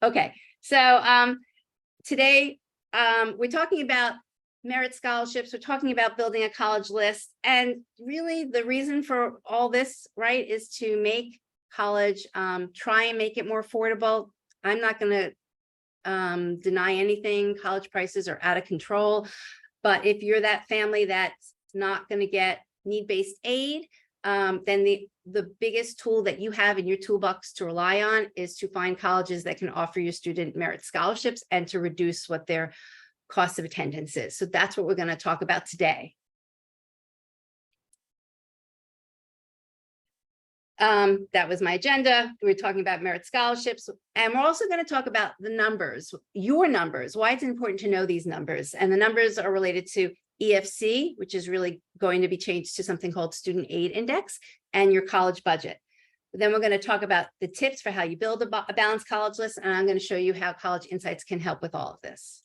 Okay, so today we're talking about merit scholarships. We're talking about building a college list, and really the reason for all this, right, is to make college, try and make it more affordable. I'm not going to deny anything. College prices are out of control, but if you're that family that's not going to get need-based aid, then the biggest tool that you have in your toolbox to rely on is to find colleges that can offer your student merit scholarships and to reduce what their cost of attendance is. So that's what we're going to talk about today. That was my agenda. We're talking about merit scholarships, and we're also going to talk about the numbers, your numbers, why it's important to know these numbers. And the numbers are related to EFC, which is really going to be changed to something called Student Aid Index, and your college budget. Then we're going to talk about the tips for how you build a balanced college list, and I'm going to show you how College Insights can help with all of this.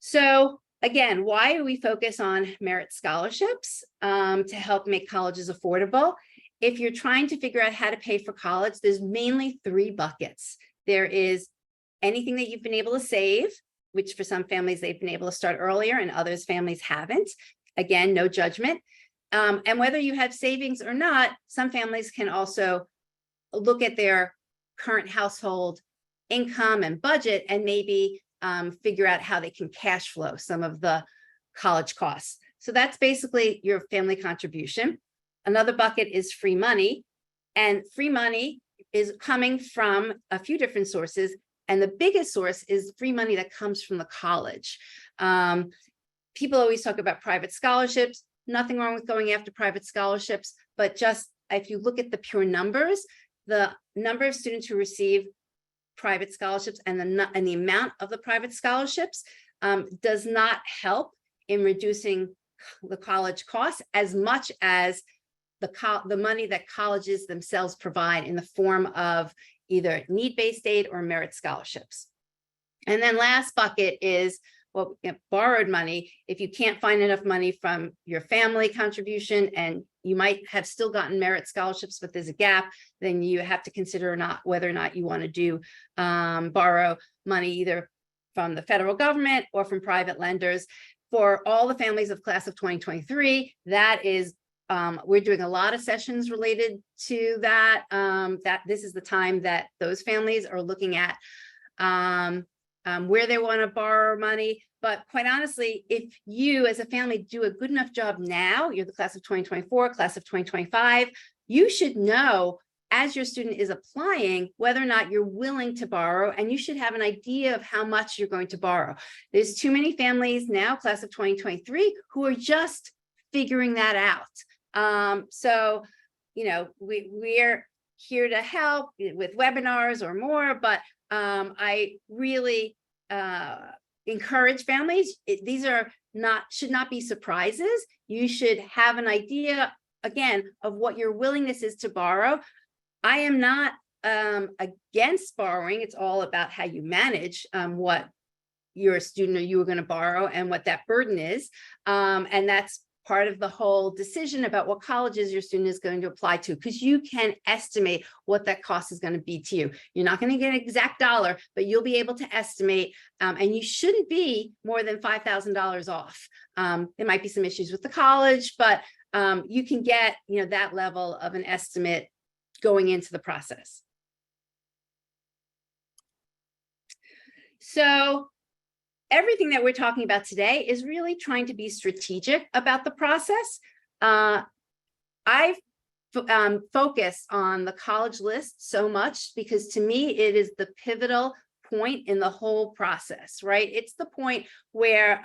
So again, why do we focus on merit scholarships? To help make colleges affordable. If you're trying to figure out how to pay for college, there's mainly three buckets. There is anything that you've been able to save, which for some families they've been able to start earlier and others families haven't. Again, no judgment. And whether you have savings or not, some families can also look at their current household income and budget and maybe figure out how they can cash flow some of the college costs. So that's basically your family contribution. Another bucket is free money, and free money is coming from a few different sources. And the biggest source is free money that comes from the college. People always talk about private scholarships. Nothing wrong with going after private scholarships, but just if you look at the pure numbers, the number of students who receive private scholarships and the amount of the private scholarships does not help in reducing the college costs as much as the money that colleges themselves provide in the form of either need-based aid or merit scholarships. And then last bucket is borrowed money. If you can't find enough money from your family contribution and you might have still gotten merit scholarships, but there's a gap, then you have to consider whether or not you want to do borrow money either from the federal government or from private lenders. For all the families of class of 2023, that is we're doing a lot of sessions related to that. That this is the time that those families are looking at where they want to borrow money. But quite honestly, if you as a family do a good enough job now, you're the class of 2024, class of 2025, you should know as your student is applying whether or not you're willing to borrow, and you should have an idea of how much you're going to borrow. There's too many families now, class of 2023, who are just figuring that out. So, you know, we're here to help with webinars or more, but I really encourage families. These are should not be surprises. You should have an idea, again, of what your willingness is to borrow. I am not against borrowing. It's all about how you manage what your student or you are going to borrow and what that burden is. And that's part of the whole decision about what colleges your student is going to apply to, because you can estimate what that cost is going to be to you. You're not going to get an exact dollar, but you'll be able to estimate, and you shouldn't be more than $5,000 off. There might be some issues with the college, but you can get, you know, that level of an estimate going into the process. So everything that we're talking about today is really trying to be strategic about the process. I've focused on the college list so much because to me, it is the pivotal point in the whole process, right? It's the point where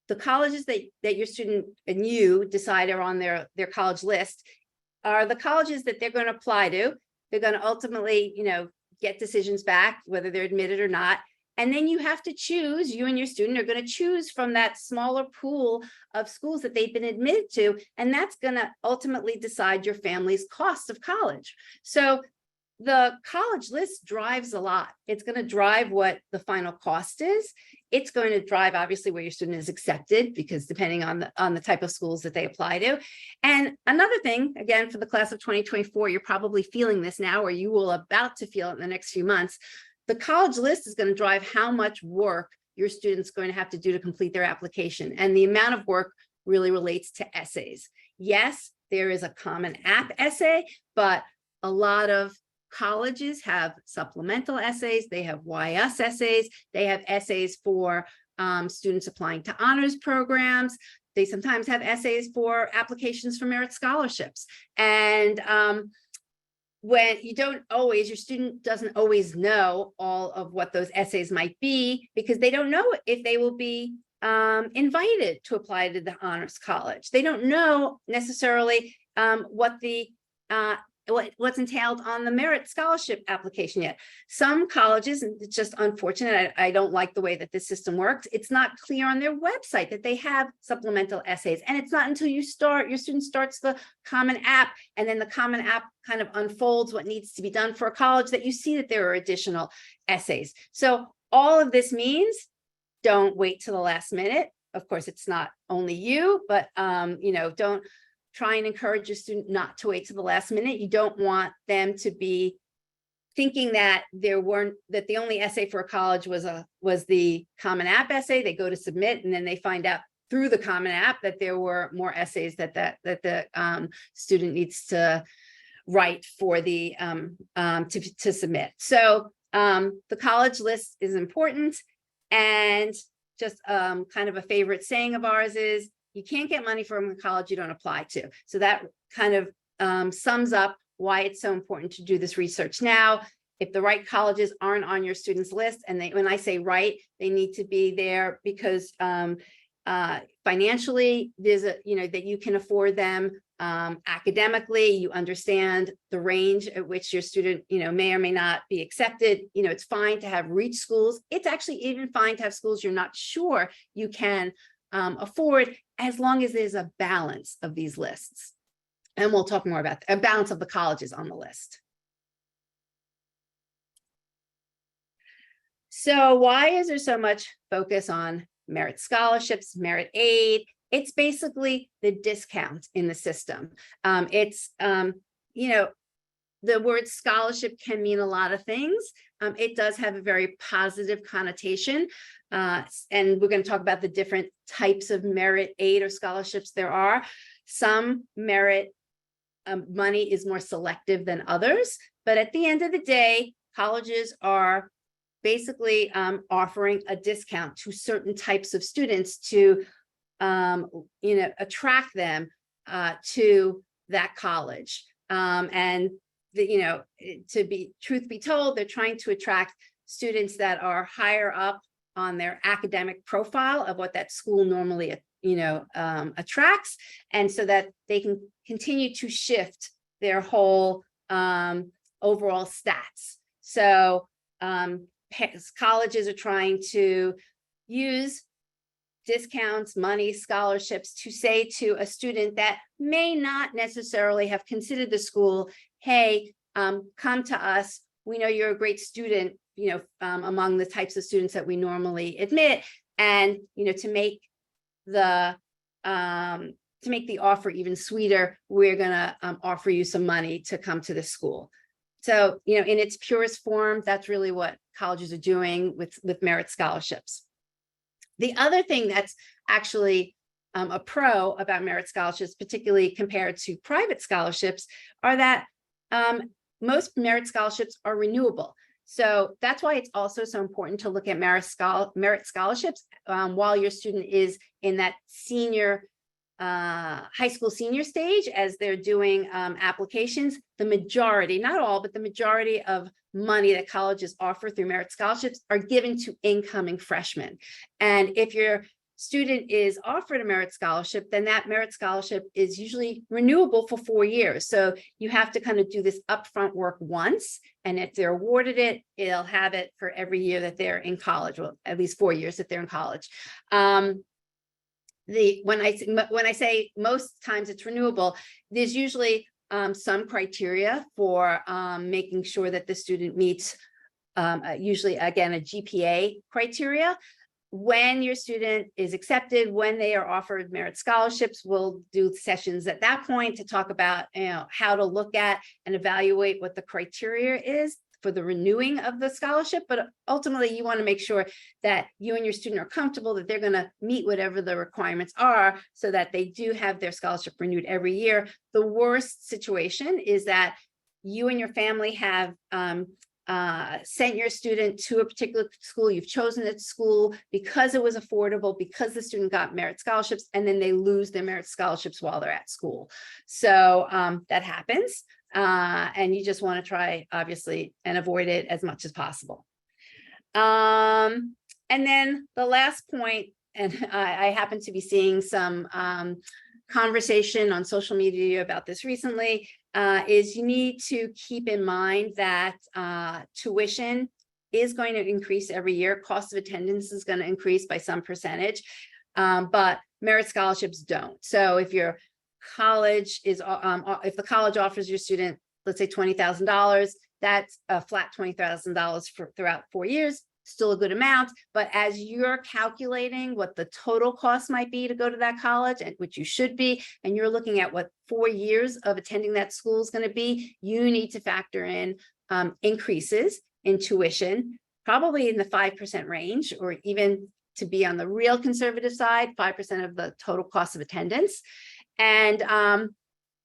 the colleges that your student and you decide are on their college list are the colleges that they're going to apply to. They're going to ultimately, you know, get decisions back, whether they're admitted or not. And then you have to choose, you and your student are going to choose from that smaller pool of schools that they've been admitted to, and that's going to ultimately decide your family's cost of college. So the college list drives a lot. It's going to drive what the final cost is. It's going to drive, obviously, where your student is accepted, because depending on the type of schools that they apply to. And another thing, again, for the class of 2024, you're probably feeling this now, or you will about to feel it in the next few months. The college list is going to drive how much work your student's going to have to do to complete their application. And the amount of work really relates to essays. Yes, there is a Common App essay, but a lot of colleges have supplemental essays, they have YS essays, they have essays for students applying to honors programs. They sometimes have essays for applications for merit scholarships. And when you don't always, your student doesn't always know all of what those essays might be, because they don't know if they will be invited to apply to the honors college. They don't know necessarily what's entailed on the merit scholarship application yet. Some colleges, and it's just unfortunate, I don't like the way that this system works. It's not clear on their website that they have supplemental essays. And it's not until your student starts the Common App, and then the Common App kind of unfolds what needs to be done for a college, that you see that there are additional essays. So all of this means, don't wait till the last minute. Of course, it's not only you, but don't try and encourage your student not to wait to the last minute. You don't want them to be thinking that the only essay for a college was the Common App essay. They go to submit, and then they find out through the Common App that there were more essays that the student needs to write for the to submit. So the college list is important, and just kind of a favorite saying of ours is, you can't get money from a college you don't apply to. So that kind of sums up why it's so important to do this research now. If the right colleges aren't on your students' list, and when I say right, they need to be there because financially, there's that you can afford them. Academically, you understand the range at which your student, may or may not be accepted. It's fine to have reach schools. It's actually even fine to have schools you're not sure you can afford, as long as there's a balance of these lists. And we'll talk more about a balance of the colleges on the list. So why is there so much focus on merit scholarships, merit aid? It's basically the discount in the system. The word scholarship can mean a lot of things. It does have a very positive connotation. And we're going to talk about the different types of merit aid or scholarships there are. Some merit money is more selective than others. But at the end of the day, colleges are basically offering a discount to certain types of students to attract them to that college. Truth be told, they're trying to attract students that are higher up on their academic profile of what that school normally, attracts, and so that they can continue to shift their whole overall stats. So colleges are trying to use discounts, money, scholarships to say to a student that may not necessarily have considered the school, hey, come to us. We know you're a great student, among the types of students that we normally admit, and to make the offer even sweeter, we're going to offer you some money to come to the school. So, in its purest form, that's really what colleges are doing with merit scholarships. The other thing that's actually a pro about merit scholarships, particularly compared to private scholarships, are that most merit scholarships are renewable. So that's why it's also so important to look at merit scholarships while your student is in that high school senior stage, as they're doing applications. The majority, not all, but the majority of money that colleges offer through merit scholarships are given to incoming freshmen. And if your student is offered a merit scholarship, then that merit scholarship is usually renewable for 4 years. So you have to kind of do this upfront work once, and if they're awarded it, they'll have it for every year that they're in college, well, at least 4 years that they're in college. When I say most times it's renewable, there's usually some criteria for making sure that the student meets usually, again, a GPA criteria. When your student is accepted, when they are offered merit scholarships, we'll do sessions at that point to talk about how to look at and evaluate what the criteria is for the renewing of the scholarship. But ultimately, you want to make sure that you and your student are comfortable that they're going to meet whatever the requirements are so that they do have their scholarship renewed every year. The worst situation is that you and your family have sent your student to a particular school, you've chosen that school because it was affordable, because the student got merit scholarships, and then they lose their merit scholarships while they're at school. So that happens. And you just want to try, obviously, and avoid it as much as possible. And then the last point, and I happen to be seeing some conversation on social media about this recently, is you need to keep in mind that tuition is going to increase every year. Cost of attendance is going to increase by some percentage, but merit scholarships don't. So if your college is, if the college offers your student, let's say $20,000, that's a flat $20,000 for throughout 4 years. Still a good amount, but as you're calculating what the total cost might be to go to that college, and which you should be, and you're looking at what 4 years of attending that school is going to be, you need to factor in increases in tuition, probably in the 5% range, or even to be on the real conservative side, 5% of the total cost of attendance. And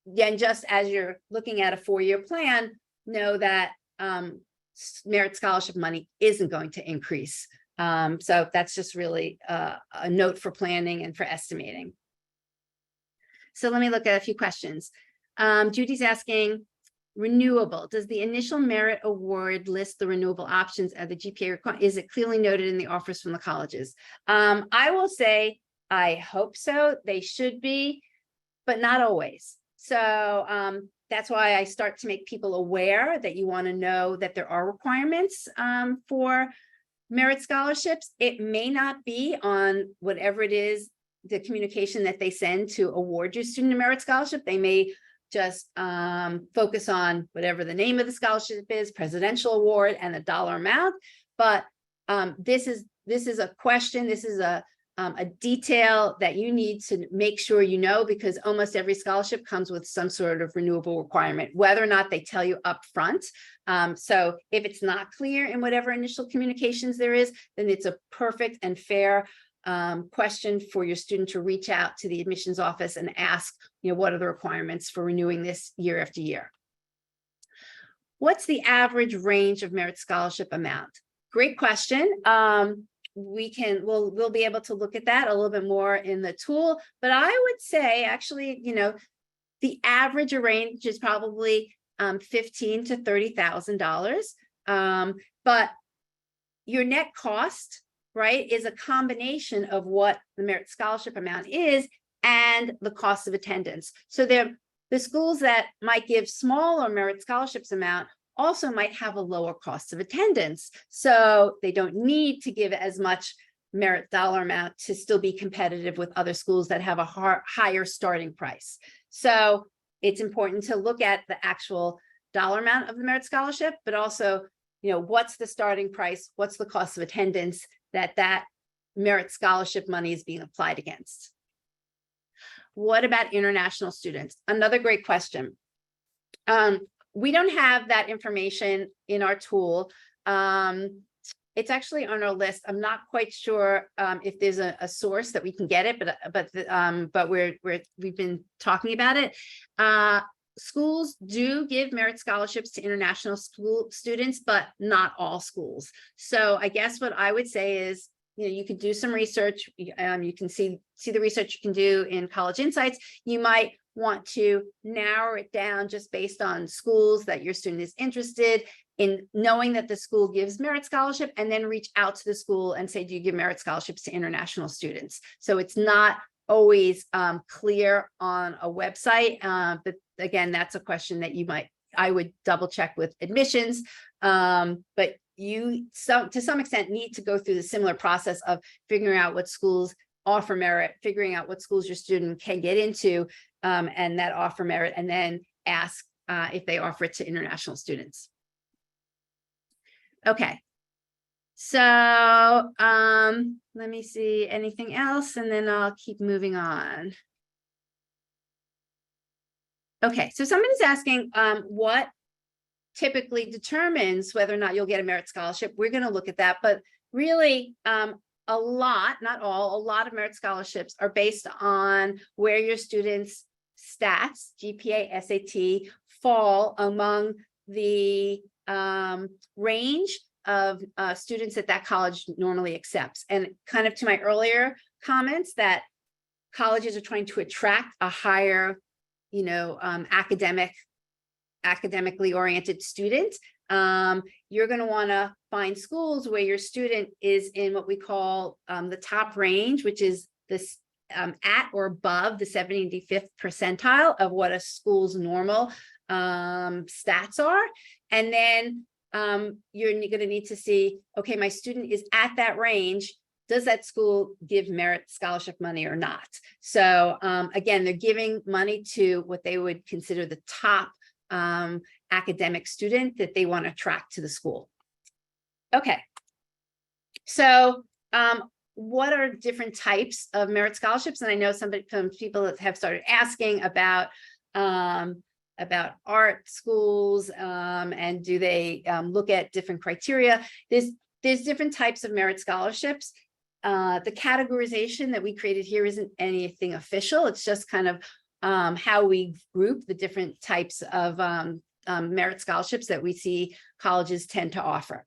again, just as you're looking at a 4-year plan, know that merit scholarship money isn't going to increase. So that's just really a note for planning and for estimating. So let me look at a few questions. Judy's asking, renewable, does the initial merit award list the renewable options at the GPA requirement? Is it clearly noted in the offers from the colleges? I will say, I hope so. They should be, but not always. So that's why I start to make people aware that you want to know that there are requirements for merit scholarships. It may not be on whatever it is, the communication that they send to award your student a merit scholarship. They may just focus on whatever the name of the scholarship is, presidential award, and the dollar amount. But this is a question. This is a detail that you need to make sure you know, because almost every scholarship comes with some sort of renewable requirement, whether or not they tell you up front. So if it's not clear in whatever initial communications there is, then it's a perfect and fair question for your student to reach out to the admissions office and ask, what are the requirements for renewing this year after year? What's the average range of merit scholarship amount? Great question. We'll be able to look at that a little bit more in the tool, but I would say actually, the average range is probably $15,000 to $30,000. But your net cost, right, is a combination of what the merit scholarship amount is and the cost of attendance. So the schools that might give smaller merit scholarships amount also might have a lower cost of attendance. So they don't need to give as much merit dollar amount to still be competitive with other schools that have a higher starting price. So it's important to look at the actual dollar amount of the merit scholarship, but also, what's the starting price? What's the cost of attendance that merit scholarship money is being applied against? What about international students? Another great question. We don't have that information in our tool. It's actually on our list. I'm not quite sure if there's a source that we can get it, but we've been talking about it. Schools do give merit scholarships to international school students, but not all schools. So I guess what I would say is, you could do some research. You can see the research you can do in College Insights. You might want to narrow it down just based on schools that your student is interested in, knowing that the school gives merit scholarship, and then reach out to the school and say, do you give merit scholarships to international students? So it's not always clear on a website, but again, that's a question that I would double check with admissions, but you to some extent need to go through the similar process of figuring out what schools offer merit, figuring out what schools your student can get into, and that offer merit, and then ask if they offer it to international students. Okay. So let me see anything else, and then I'll keep moving on. Okay, so somebody's asking what typically determines whether or not you'll get a merit scholarship. We're going to look at that, but really a lot, not all, a lot of merit scholarships are based on where your students' stats, GPA, SAT, fall among the range of students that college normally accepts. And kind of to my earlier comments that colleges are trying to attract a higher, academically oriented student. You're going to want to find schools where your student is in what we call the top range, which is this at or above the 75th percentile of what a school's normal stats are. And then you're going to need to see, okay, my student is at that range. Does that school give merit scholarship money or not? So again, they're giving money to what they would consider the top academic student that they want to attract to the school. Okay. So what are different types of merit scholarships? And I know some people that have started asking about art schools and do they look at different criteria. There's different types of merit scholarships. The categorization that we created here isn't anything official. It's just kind of how we group the different types of merit scholarships that we see colleges tend to offer.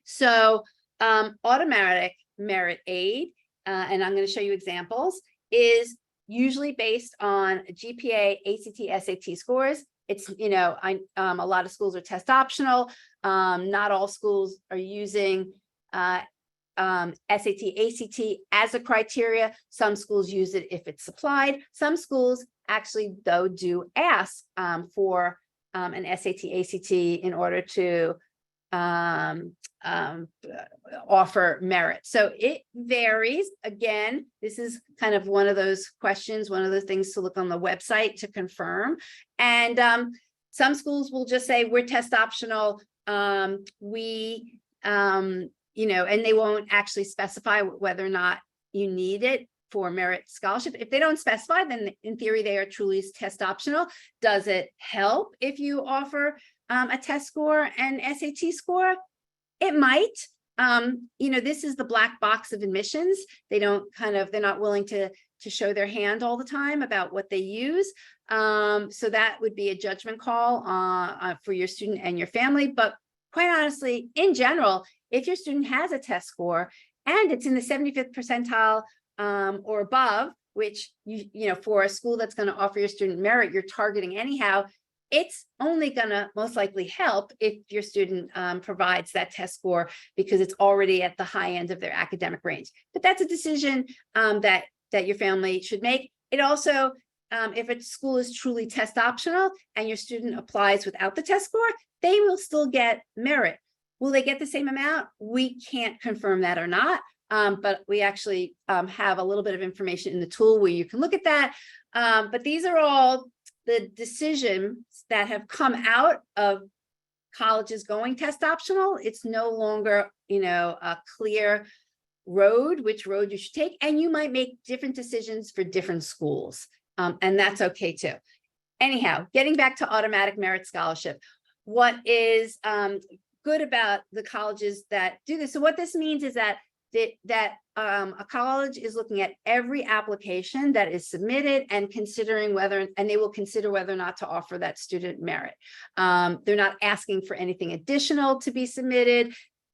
So automatic merit aid, and I'm going to show you examples, is usually based on GPA, ACT, SAT scores. It's, a lot of schools are test optional. Not all schools are using SAT, ACT as a criteria. Some schools use it if it's supplied. Some schools actually, though, do ask for an SAT, ACT in order to offer merit. So it varies. Again, this is kind of one of those questions, one of the things to look on the website to confirm. And some schools will just say we're test optional. And they won't actually specify whether or not you need it for merit scholarship. If they don't specify, then in theory, they are truly test optional. Does it help if you offer a test score and SAT score? It might. This is the black box of admissions. They're not willing to show their hand all the time about what they use. So that would be a judgment call for your student and your family. But quite honestly, in general, if your student has a test score and it's in the 75th percentile or above, which for a school that's going to offer your student merit, you're targeting anyhow, it's only going to most likely help if your student provides that test score because it's already at the high end of their academic range. But that's a decision that your family should make. It also, if a school is truly test optional and your student applies without the test score, they will still get merit. Will they get the same amount? We can't confirm that or not, but we actually have a little bit of information in the tool where you can look at that. But these are all the decisions that have come out of colleges going test optional. It's no longer, a clear road, which road you should take. And you might make different decisions for different schools. And that's okay too. Anyhow, getting back to automatic merit scholarship, what is good about the colleges that do this? So what this means is that a college is looking at every application that is submitted and considering and they will consider whether or not to offer that student merit. They're not asking for anything additional to be submitted.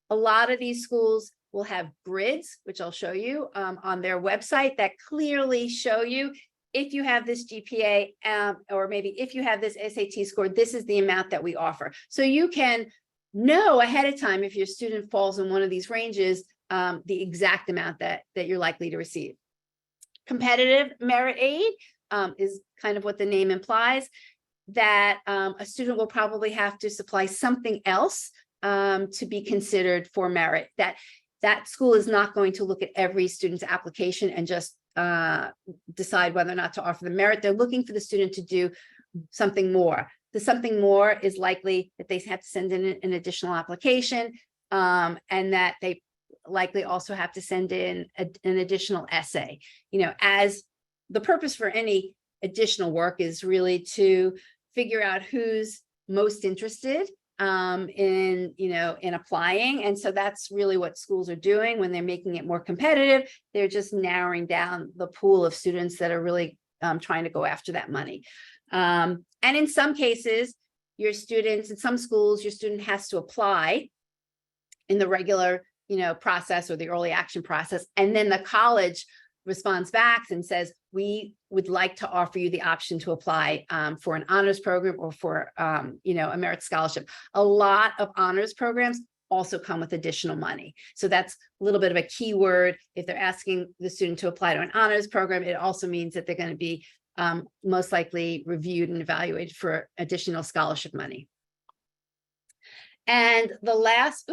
A lot of these schools will have grids, which I'll show you on their website, that clearly show you if you have this GPA or maybe if you have this SAT score, this is the amount that we offer. So you can know ahead of time if your student falls in one of these ranges, the exact amount that you're likely to receive. Competitive merit aid is kind of what the name implies, that a student will probably have to supply something else to be considered for merit. That school is not going to look at every student's application and just decide whether or not to offer the merit. They're looking for the student to do something more. The something more is likely that they have to send in an additional application, and that they likely also have to send in an additional essay. As the purpose for any additional work is really to figure out who's most interested in applying. And so that's really what schools are doing when they're making it more competitive. They're just narrowing down the pool of students that are really trying to go after that money. And in some cases, in some schools, your student has to apply in the regular, process or the early action process. And then the college responds back and says, we would like to offer you the option to apply for an honors program or for, a merit scholarship. A lot of honors programs also come with additional money. So that's a little bit of a key word. If they're asking the student to apply to an honors program, it also means that they're going to be most likely reviewed and evaluated for additional scholarship money. And the last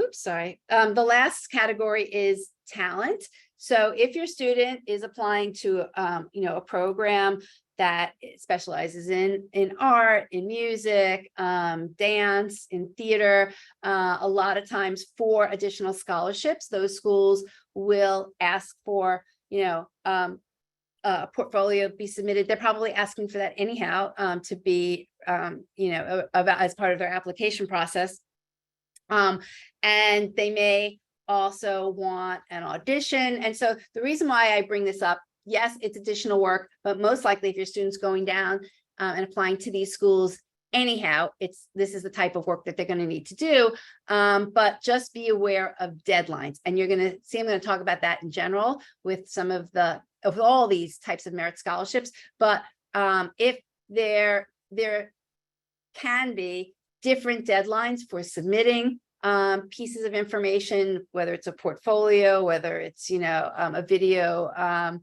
category is talent. So if your student is applying to, a program that specializes in art, in music, dance, in theater, a lot of times for additional scholarships, those schools will ask for, a portfolio be submitted. They're probably asking for that anyhow, to be, as part of their application process. And they may also want an audition. And so the reason why I bring this up, yes, it's additional work, but most likely if your student's going down and applying to these schools anyhow, this is the type of work that they're going to need to do. But just be aware of deadlines. And you're going to see, I'm going to talk about that in general with some of all these types of merit scholarships. But if there can be different deadlines for submitting pieces of information, whether it's a portfolio, whether it's, a video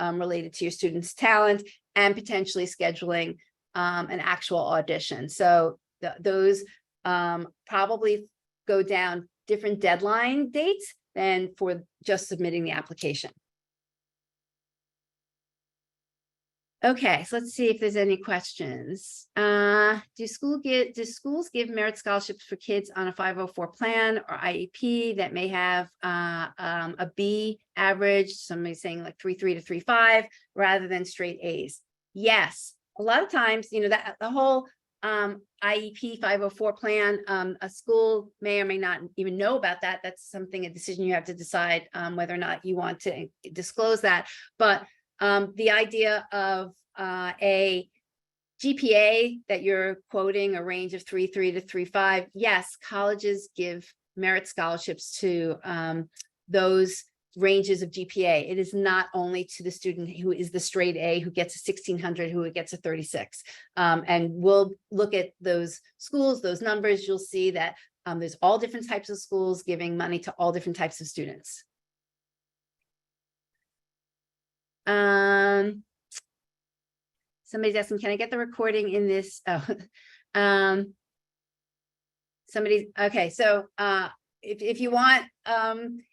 related to your student's talent, and potentially scheduling an actual audition. So those probably go down different deadline dates than for just submitting the application. Okay, so let's see if there's any questions. Do schools give merit scholarships for kids on a 504 plan or IEP that may have a B average? Somebody's saying like 3.3 to 3.5 rather than straight A's. Yes, a lot of times, that the whole IEP 504 plan, a school may or may not even know about that. That's a decision you have to decide whether or not you want to disclose that. But the idea of a GPA that you're quoting, a range of 3.3 to 3.5, yes, colleges give merit scholarships to those ranges of GPA. It is not only to the student who is the straight A, who gets a 1600, who gets a 36. And we'll look at those schools, those numbers. You'll see that there's all different types of schools giving money to all different types of students. Somebody's asking, can I get the recording in this? Okay. So if you want,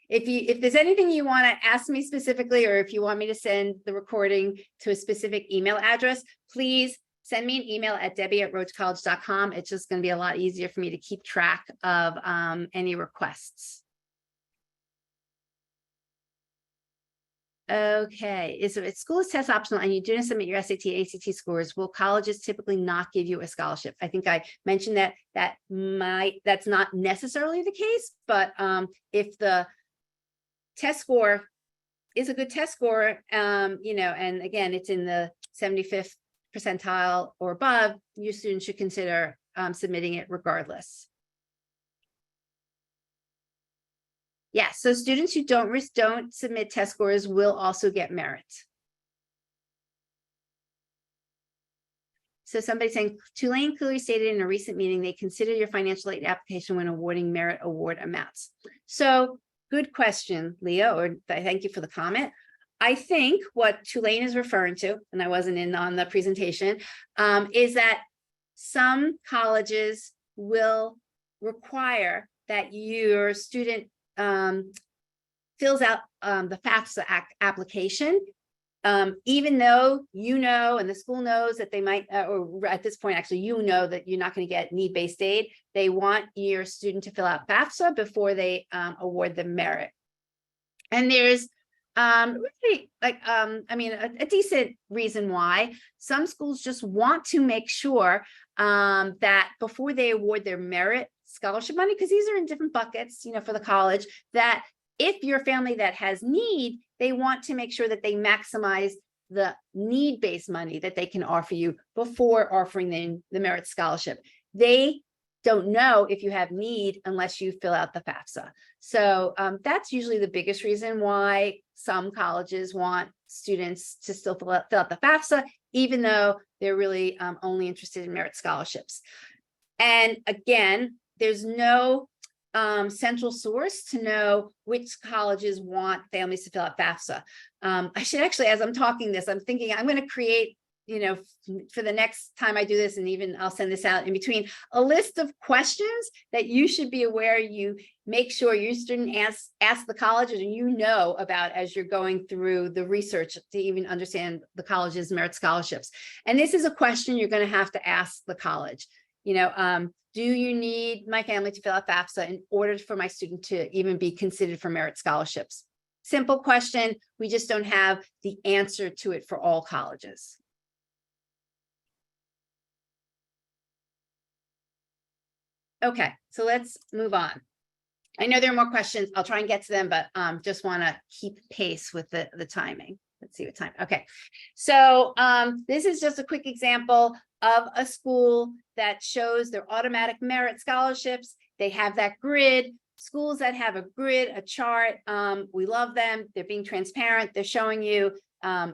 if there's anything you want to ask me specifically, or if you want me to send the recording to a specific email address, please send me an email at debbie@rhodecollege.com. It's just going to be a lot easier for me to keep track of any requests. Okay, if school is test optional and you do not submit your SAT and ACT scores, will colleges typically not give you a scholarship? I think I mentioned that's not necessarily the case, but if the test score is a good test score, and again, it's in the 75th percentile or above, your student should consider submitting it regardless. Yeah, so students who don't submit test scores will also get merit. So somebody's saying, Tulane clearly stated in a recent meeting they consider your financial aid application when awarding merit award amounts. So good question, Leah, or thank you for the comment. I think what Tulane is referring to, and I wasn't in on the presentation, is that some colleges will require that your student fills out the FAFSA application even though you know, and the school knows that they might, or at this point, actually, you know that you're not going to get need-based aid, they want your student to fill out FAFSA before they award them merit. And there's really a decent reason why. Some schools just want to make sure that before they award their merit scholarship money, because these are in different buckets, for the college, that if you're a family that has need, they want to make sure that they maximize the need-based money that they can offer you before offering the merit scholarship. They don't know if you have need unless you fill out the FAFSA. So that's usually the biggest reason why some colleges want students to still fill out the FAFSA, even though they're really only interested in merit scholarships. And again, there's no central source to know which colleges want families to fill out FAFSA. I should actually, as I'm talking this, I'm thinking I'm going to create, for the next time I do this, and even I'll send this out in between, a list of questions that you should be aware you make sure your student ask the colleges and about as you're going through the research to even understand the college's merit scholarships. And this is a question you're going to have to ask the college. Do you need my family to fill out FAFSA in order for my student to even be considered for merit scholarships? Simple question. We just don't have the answer to it for all colleges. Okay, so let's move on. I know there are more questions. I'll try and get to them, but just want to keep pace with the timing. Let's see what time. Okay, so this is just a quick example of a school that shows their automatic merit scholarships. They have that grid. Schools that have a grid, a chart, we love them. They're being transparent. They're showing you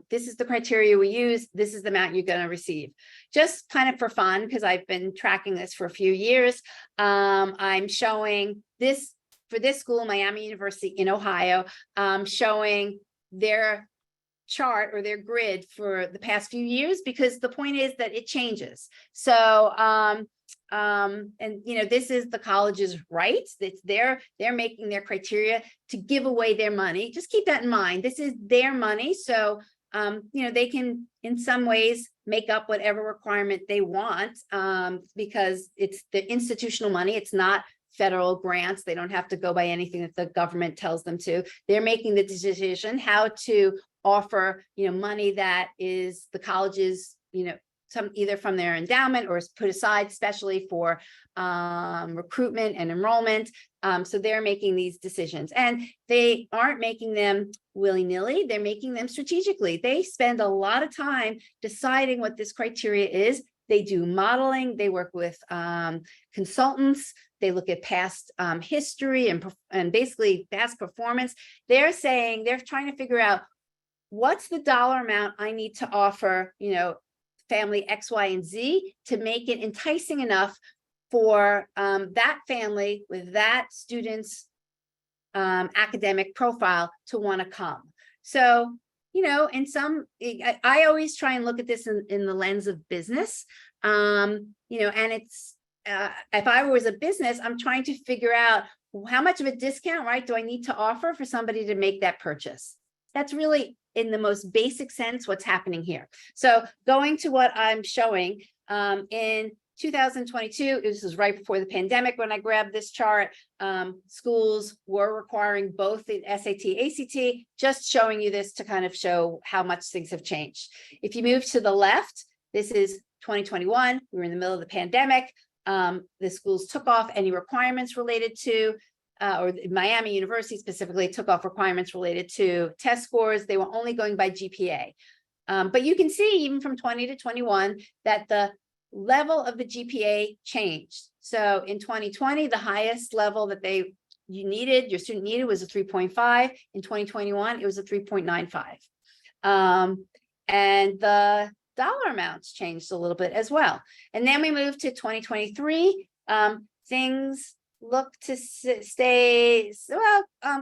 this is the criteria we use. This is the amount you're going to receive. Just kind of for fun, because I've been tracking this for a few years. I'm showing this for this school, Miami University in Ohio, showing their chart or their grid for the past few years, because the point is that it changes. So this is the college's rights. It's they're making their criteria to give away their money. Just keep that in mind. This is their money. So they can in some ways make up whatever requirement they want, because it's the institutional money. It's not federal grants. They don't have to go by anything that the government tells them to. They're making the decision how to offer, money that is the college's, some either from their endowment or is put aside especially for recruitment and enrollment. So they're making these decisions, and they aren't making them willy-nilly. They're making them strategically. They spend a lot of time deciding what this criteria is. They do modeling. They work with consultants. They look at past history and basically past performance. They're trying to figure out what's the dollar amount I need to offer, family X, Y, and Z to make it enticing enough for that family with that student's academic profile to want to come. So, I always try and look at this in the lens of business, and it's, if I was a business, I'm trying to figure out how much of a discount, right, do I need to offer for somebody to make that purchase? That's really, in the most basic sense, what's happening here. So going to what I'm showing, in 2022, this was right before the pandemic when I grabbed this chart, schools were requiring both the SAT, ACT, just showing you this to kind of show how much things have changed. If you move to the left, this is 2021, we were in the middle of the pandemic. The schools took off any requirements related to or Miami University specifically took off requirements related to test scores. They were only going by GPA. But you can see even from 20 to 21 that the level of the GPA changed. So in 2020, the highest level that your student needed was a 3.5. In 2021, it was a 3.95. And the dollar amounts changed a little bit as well. And then we moved to 2023. Things look to stay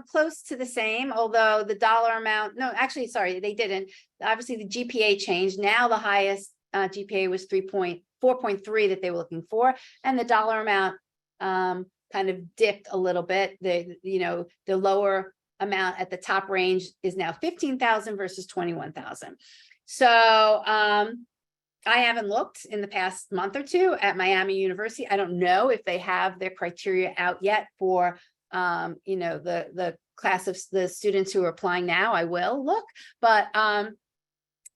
close to the same, although the dollar amount, no, actually, sorry, they didn't. Obviously, the GPA changed. Now the highest GPA was 4.3 that they were looking for, and the dollar amount kind of dipped a little bit. The lower amount at the top range is now 15,000 versus 21,000. So I haven't looked in the past month or two at Miami University. I don't know if they have their criteria out yet for, the class of the students who are applying now. I will look, but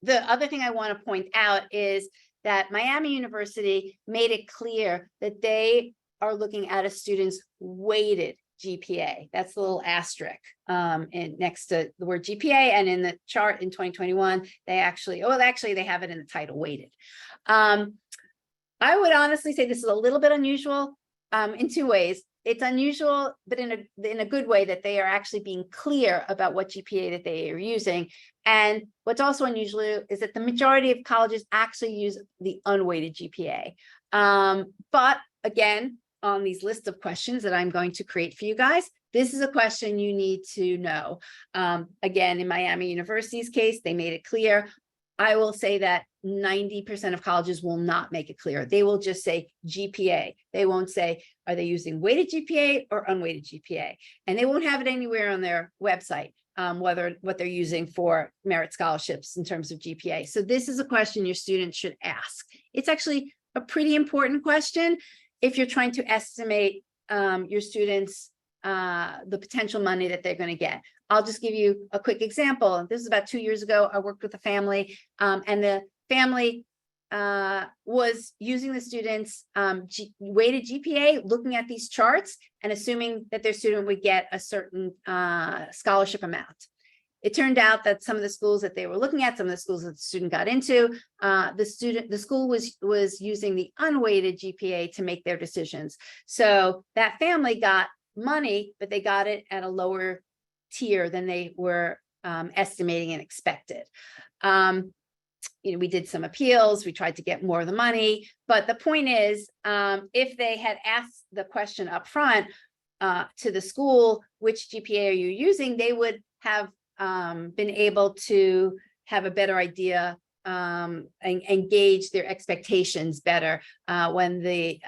the other thing I want to point out is that Miami University made it clear that they are looking at a student's weighted GPA. That's the little asterisk next to the word GPA, and in the chart in 2021, they actually they have it in the title, weighted. I would honestly say this is a little bit unusual in two ways. It's unusual, but in a good way, that they are actually being clear about what GPA that they are using. And what's also unusual is that the majority of colleges actually use the unweighted GPA. But again, on these list of questions that I'm going to create for you guys, this is a question you need to know. Again, in Miami University's case, they made it clear. I will say that 90% of colleges will not make it clear. They will just say GPA. They won't say, are they using weighted GPA or unweighted GPA? And they won't have it anywhere on their website, what they're using for merit scholarships in terms of GPA. So this is a question your students should ask. It's actually a pretty important question if you're trying to estimate your students, the potential money that they're going to get. I'll just give you a quick example. This is about 2 years ago. I worked with a family, and the family was using the students' weighted GPA, looking at these charts and assuming that their student would get a certain scholarship amount. It turned out that some of the schools that they were looking at, some of the schools that the student got into, the school was using the unweighted GPA to make their decisions. So that family got money, but they got it at a lower tier than they were estimating and expected. We did some appeals. We tried to get more of the money, but the point is, if they had asked the question up front to the school, which GPA are you using, they would have been able to have a better idea and gauge their expectations better when the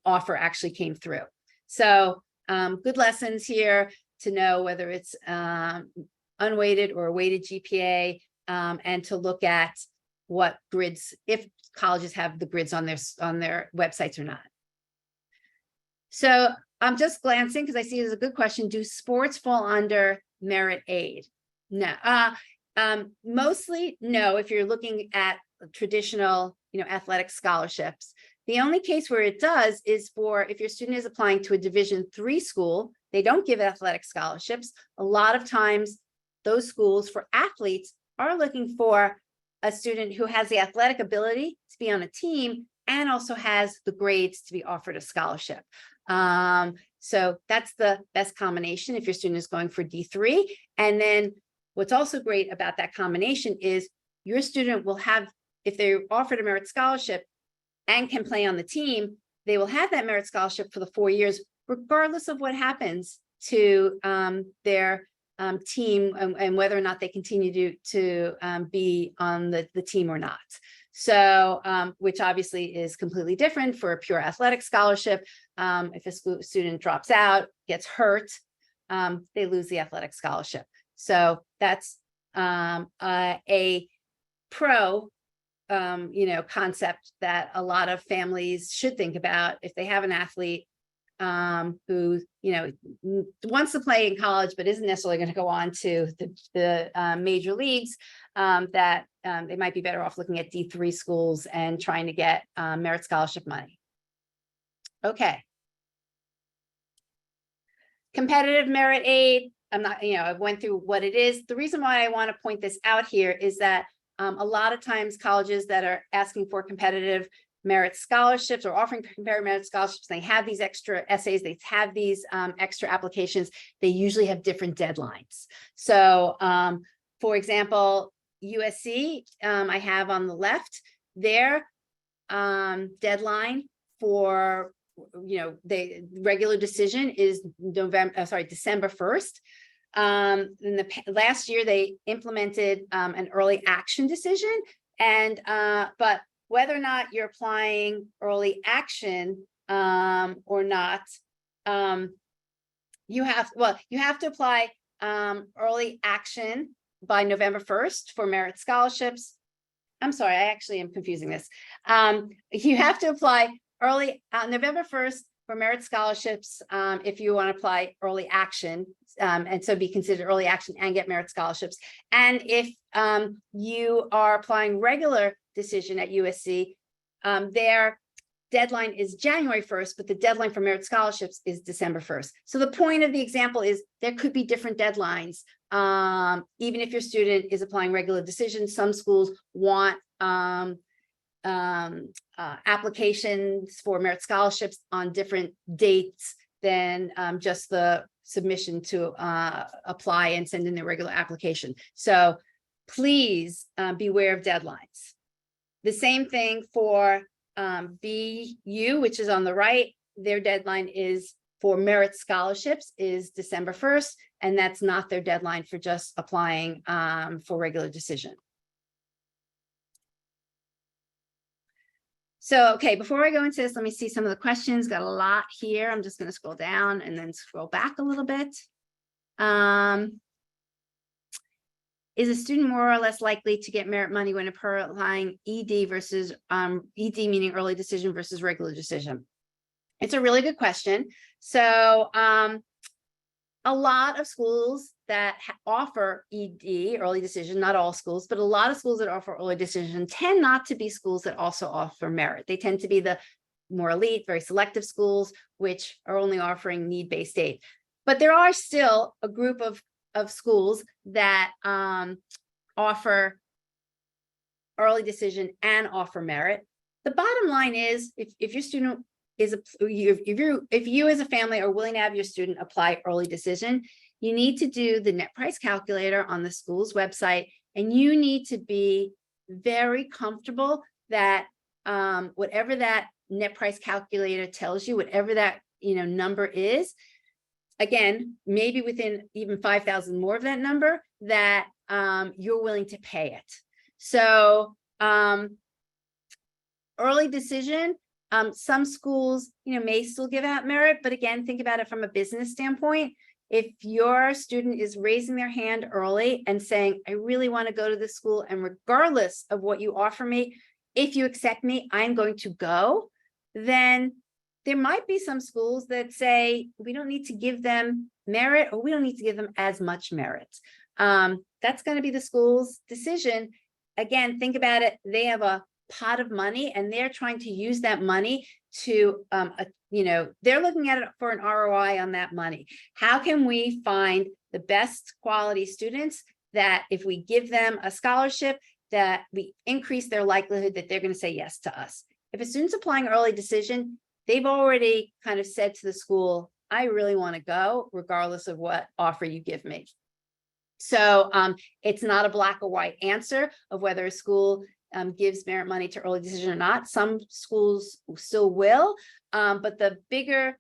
offer actually came through. So good lessons here to know whether it's unweighted or weighted GPA, and to look at what grids, if colleges have the grids on their websites or not. So I'm just glancing because I see it as a good question. Do sports fall under merit aid? No, mostly no. If you're looking at traditional, athletic scholarships, the only case where it does is for if your student is applying to a Division III school, they don't give athletic scholarships. A lot of times those schools for athletes are looking for a student who has the athletic ability to be on a team and also has the grades to be offered a scholarship. So that's the best combination if your student is going for D3. And then what's also great about that combination is your student will have, if they're offered a merit scholarship and can play on the team, they will have that merit scholarship for the 4 years, regardless of what happens to their team and whether or not they continue to be on the team or not. So, which obviously is completely different for a pure athletic scholarship. If a student drops out, gets hurt, they lose the athletic scholarship. So that's a pro, concept that a lot of families should think about if they have an athlete who, wants to play in college, but isn't necessarily going to go on to the major leagues, that they might be better off looking at D3 schools and trying to get merit scholarship money. Okay. Competitive merit aid. I'm not, I went through what it is. The reason why I want to point this out here is that a lot of times colleges that are asking for competitive merit scholarships or offering competitive merit scholarships, they have these extra essays, they have these extra applications, they usually have different deadlines. So for example, USC, I have on the left, their deadline for the regular decision is December 1st. In the last year, they implemented an early action decision, and but whether or not you're applying early action or not, you have to apply early action by November 1st for merit scholarships. I'm sorry, I actually am confusing this. You have to apply early November 1st for merit scholarships if you want to apply early action, and so be considered early action and get merit scholarships. And if you are applying regular decision at USC, their deadline is January 1st, but the deadline for merit scholarships is December 1st. So the point of the example is there could be different deadlines. Even if your student is applying regular decisions, some schools want applications for merit scholarships on different dates than just the submission to apply and send in their regular application. So please beware of deadlines. The same thing for BU, which is on the right. Their deadline is for merit scholarships is December 1st, and that's not their deadline for just applying for regular decision. So, okay, before I go into this, let me see some of the questions. Got a lot here. I'm just going to scroll down and then scroll back a little bit. Is a student more or less likely to get merit money when applying ED versus ED meaning early decision versus regular decision? It's a really good question. So a lot of schools that offer ED, early decision, not all schools, but a lot of schools that offer early decision tend not to be schools that also offer merit. They tend to be the more elite, very selective schools, which are only offering need-based aid. But there are still a group of schools that offer early decision and offer merit. The bottom line is, if your student is if you as a family are willing to have your student apply early decision, you need to do the net price calculator on the school's website, and you need to be very comfortable that whatever that net price calculator tells you, whatever that number is, again, maybe within even 5,000 more of that number, that you're willing to pay it. So early decision, some schools, may still give out merit, but again, think about it from a business standpoint. If your student is raising their hand early and saying, I really want to go to this school, and regardless of what you offer me, if you accept me, I'm going to go, then there might be some schools that say, we don't need to give them merit, or we don't need to give them as much merit. That's going to be the school's decision. Again, think about it. They have a pot of money, and they're trying to use that money to, they're looking at it for an ROI on that money. How can we find the best quality students that if we give them a scholarship, that we increase their likelihood that they're going to say yes to us? If a student's applying early decision, they've already kind of said to the school, I really want to go regardless of what offer you give me. So it's not a black or white answer of whether a school gives merit money to early decision or not. Some schools still will, but the bigger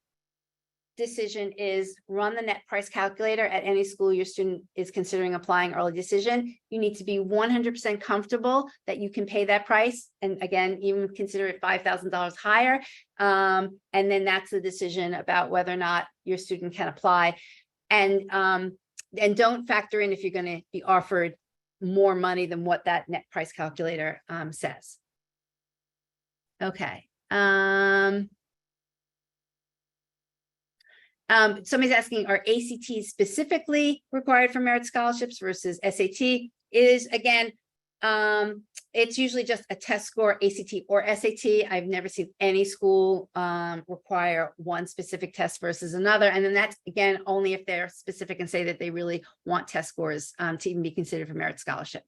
decision is run the net price calculator at any school your student is considering applying early decision. You need to be 100% comfortable that you can pay that price. And again, even consider it $5,000 higher. And then that's the decision about whether or not your student can apply. And don't factor in if you're going to be offered more money than what that net price calculator says. Okay. Somebody's asking, are ACTs specifically required for merit scholarships versus SAT? Is, again, it's usually just a test score, ACT or SAT. I've never seen any school require one specific test versus another. And then that's, again, only if they're specific and say that they really want test scores to even be considered for merit scholarship.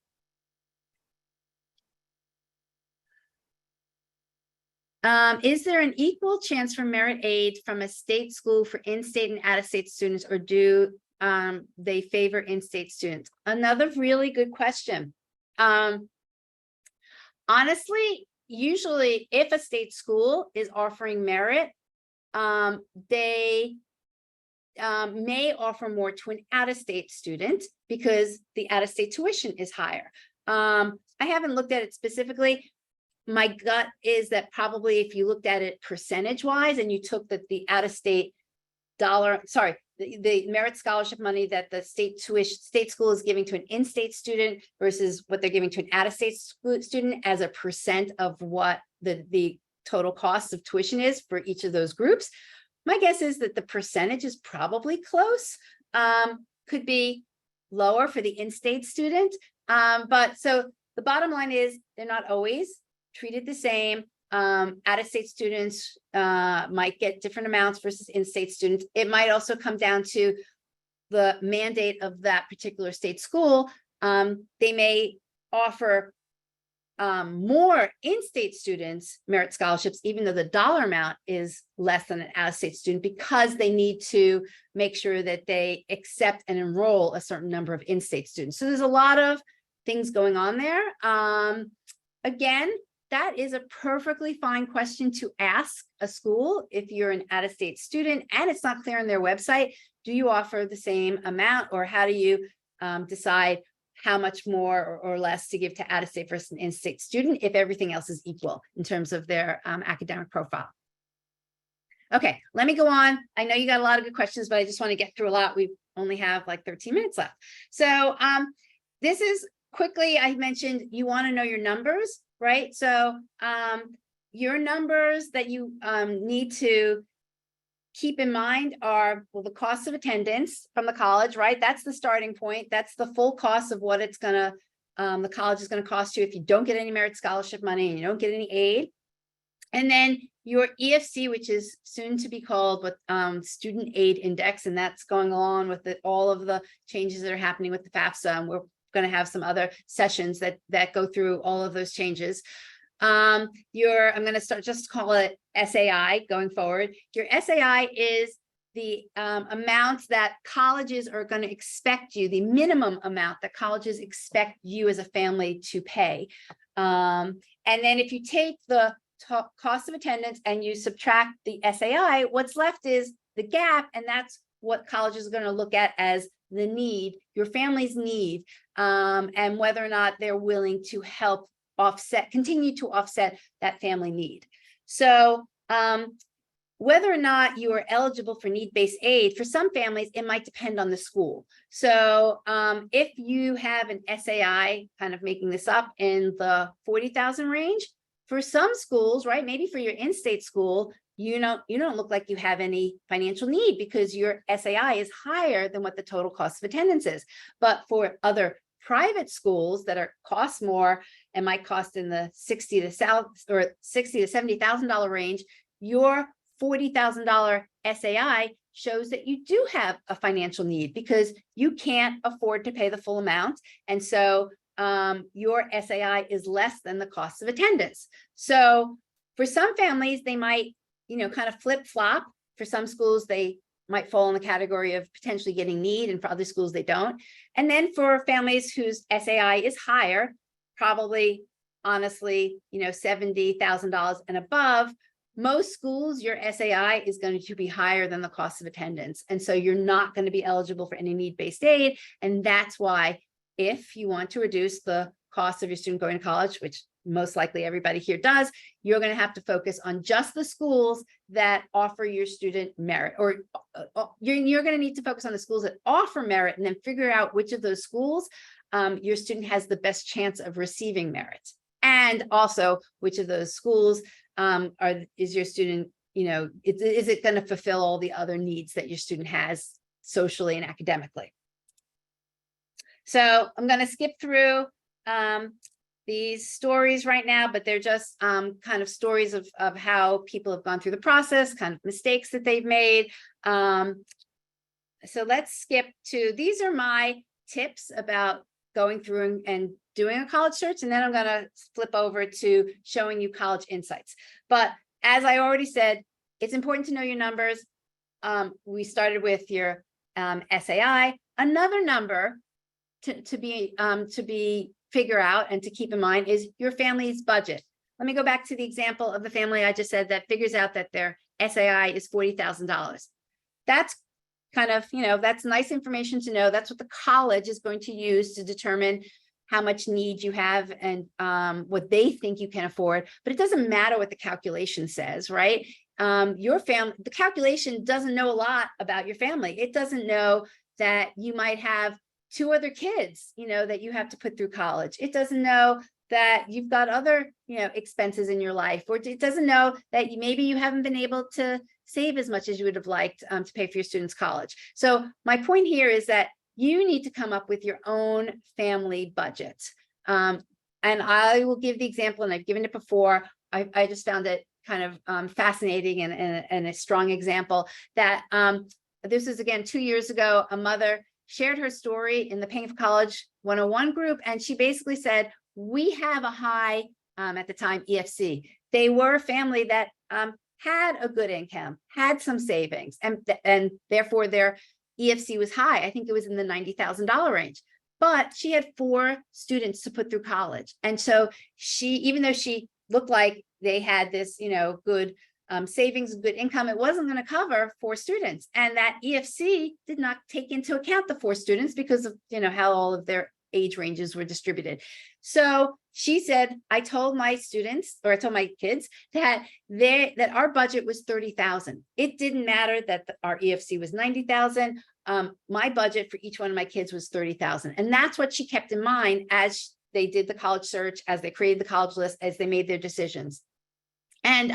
Is there an equal chance for merit aid from a state school for in-state and out-of-state students, or do they favor in-state students? Another really good question. Honestly, usually if a state school is offering merit, they may offer more to an out-of-state student because the out-of-state tuition is higher. I haven't looked at it specifically. My gut is that probably if you looked at it percentage-wise and you took the out-of-state the merit scholarship money that the state school is giving to an in-state student versus what they're giving to an out-of-state student as a percent of what the total cost of tuition is for each of those groups. My guess is that the percentage is probably close, could be lower for the in-state student. But so the bottom line is they're not always treated the same. Out-of-state students might get different amounts versus in-state students. It might also come down to the mandate of that particular state school. They may offer more in-state students merit scholarships, even though the dollar amount is less than an out-of-state student, because they need to make sure that they accept and enroll a certain number of in-state students. So there's a lot of things going on there. Again, that is a perfectly fine question to ask a school if you're an out-of-state student and it's not clear on their website. Do you offer the same amount, or how do you decide how much more or less to give to out-of-state versus an in-state student if everything else is equal in terms of their academic profile? Okay, let me go on. I know you got a lot of good questions, but I just want to get through a lot. We only have like 13 minutes left. So this is quickly, I mentioned you want to know your numbers, right? So your numbers that you need to keep in mind are, well, the cost of attendance from the college, right? That's the starting point. That's the full cost of what it's gonna, the college is gonna cost you if you don't get any merit scholarship money and you don't get any aid. And then your EFC, which is soon to be called what Student Aid Index, and that's going along with all of the changes that are happening with the FAFSA. And we're going to have some other sessions that go through all of those changes. I'm going to start just call it SAI going forward. Your SAI is the amount that colleges are going to expect you, the minimum amount that colleges expect you as a family to pay. And then if you take the cost of attendance and you subtract the SAI, what's left is the gap, and that's what colleges are going to look at as the need, your family's need, and whether or not they're willing to help continue to offset that family need. So whether or not you are eligible for need-based aid, for some families, it might depend on the school. So if you have an SAI, kind of making this up, in the 40,000 range, for some schools, right, maybe for your in-state school, you don't look like you have any financial need because your SAI is higher than what the total cost of attendance is. But for other private schools that cost more and might cost in the $60,000 to $70,000 range, your $40,000 SAI shows that you do have a financial need because you can't afford to pay the full amount. And so your SAI is less than the cost of attendance. So for some families, they might, kind of flip-flop. For some schools, they might fall in the category of potentially getting need, and for other schools, they don't. And then for families whose SAI is higher, probably, honestly, $70,000 and above, most schools, your SAI is going to be higher than the cost of attendance. And so you're not going to be eligible for any need-based aid. And that's why, if you want to reduce the cost of your student going to college, which most likely everybody here does, you're going to have to focus on just the schools that offer your student merit, or you're going to need to focus on the schools that offer merit, and then figure out which of those schools your student has the best chance of receiving merit, and also which of those schools is your student, is it going to fulfill all the other needs that your student has socially and academically. So I'm going to skip through these stories right now, but they're just kind of stories of how people have gone through the process, kind of mistakes that they've made. So let's skip to, these are my tips about going through and doing a college search, and then I'm going to flip over to showing you college insights. But as I already said, it's important to know your numbers. We started with your SAI. Another number to figure out and to keep in mind is your family's budget. Let me go back to the example of the family I just said that figures out that their SAI is $40,000. That's kind of, that's nice information to know. That's what the college is going to use to determine how much need you have and what they think you can afford. But it doesn't matter what the calculation says, right? your family, the calculation doesn't know a lot about your family. It doesn't know that you might have 2 other kids, that you have to put through college. It doesn't know that you've got other, expenses in your life, or it doesn't know that maybe you haven't been able to save as much as you would have liked to pay for your students' college. So my point here is that you need to come up with your own family budget. And I will give the example, and I've given it before. I just found it kind of fascinating and a strong example that this is, again, 2 years ago. A mother shared her story in the Paying for College 101 group, and she basically said, we have a high, at the time, EFC. They were a family that had a good income, had some savings, and therefore their EFC was high. I think it was in the $90,000 range. But she had 4 students to put through college. And so even though she looked like they had this, good savings, good income, it wasn't going to cover 4 students. And that EFC did not take into account the 4 students because of, how all of their age ranges were distributed. So she said, I told my kids that our budget was $30,000. It didn't matter that our EFC was $90,000. My budget for each one of my kids was $30,000. And that's what she kept in mind as they did the college search, as they created the college list, as they made their decisions. And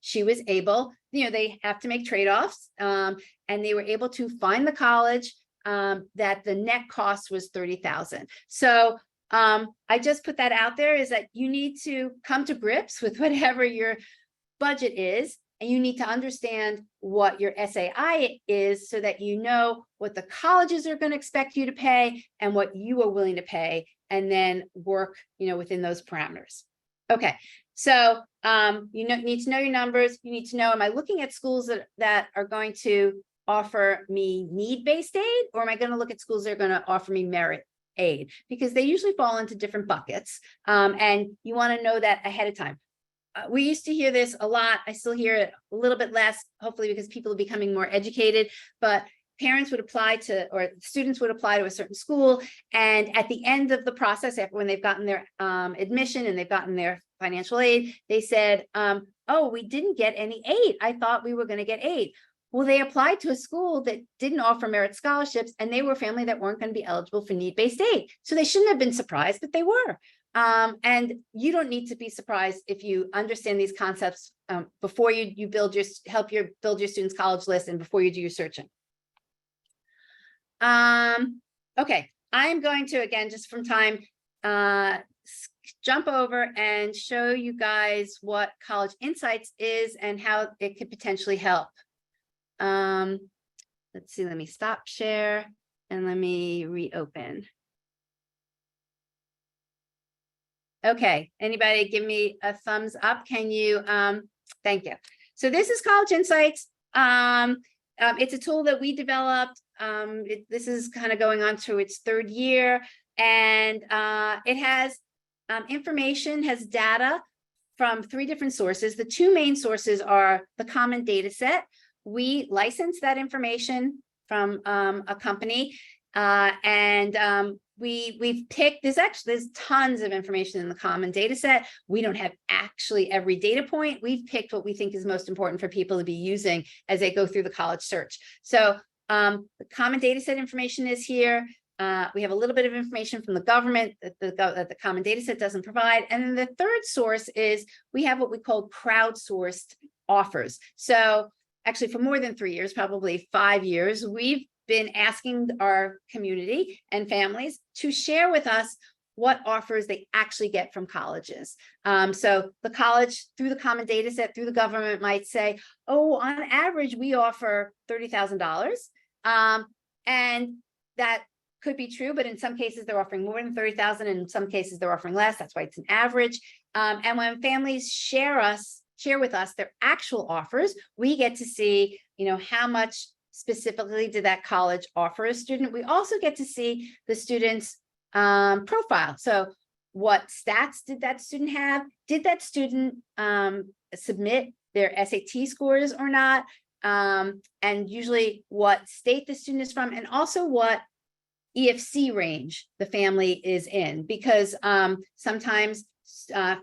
she was able, they have to make trade-offs, and they were able to find the college that the net cost was $30,000. So I just put that out there, is that you need to come to grips with whatever your budget is, and you need to understand what your SAI is so that you know what the colleges are going to expect you to pay and what you are willing to pay, and then work, within those parameters. Okay. So you need to know your numbers. You need to know, am I looking at schools that are going to offer me need-based aid, or am I going to look at schools that are going to offer me merit aid? Because they usually fall into different buckets, and you want to know that ahead of time. We used to hear this a lot. I still hear it a little bit less, hopefully because people are becoming more educated, but parents would apply to, or students would apply to a certain school. And at the end of the process, after when they've gotten their admission and they've gotten their financial aid, they said, oh, we didn't get any aid. I thought we were going to get aid. Well, they applied to a school that didn't offer merit scholarships, and they were a family that weren't going to be eligible for need-based aid. So they shouldn't have been surprised, but they were. And you don't need to be surprised if you understand these concepts before you build your students' college list and before you do your searching. Okay, I'm going to, again, just from time, jump over and show you guys what College Insights is and how it could potentially help. Let's see, let me stop share and let me reopen. Okay, anybody give me a thumbs up? Can you, thank you. So this is College Insights. It's a tool that we developed. This is kind of going on to its 3rd year, and it has information, has data from 3 different sources. The 2 main sources are the Common Data Set. We license that information from a company, and we've picked, there's tons of information in the Common Data Set. We don't have actually every data point. We've picked what we think is most important for people to be using as they go through the college search. So the Common Data Set information is here. We have a little bit of information from the government that the Common Data Set doesn't provide. And then the 3rd source is we have what we call crowdsourced offers. So actually, for more than 3 years, probably 5 years, we've been asking our community and families to share with us what offers they actually get from colleges. So the college, through the Common Data Set, through the government, might say, oh, on average, we offer $30,000. And that could be true, but in some cases, they're offering more than $30,000, and in some cases, they're offering less. That's why it's an average. And when families share with us their actual offers, we get to see, how much specifically did that college offer a student. We also get to see the student's profile. So what stats did that student have? Did that student submit their SAT scores or not? And usually what state the student is from, and also what EFC range the family is in, because sometimes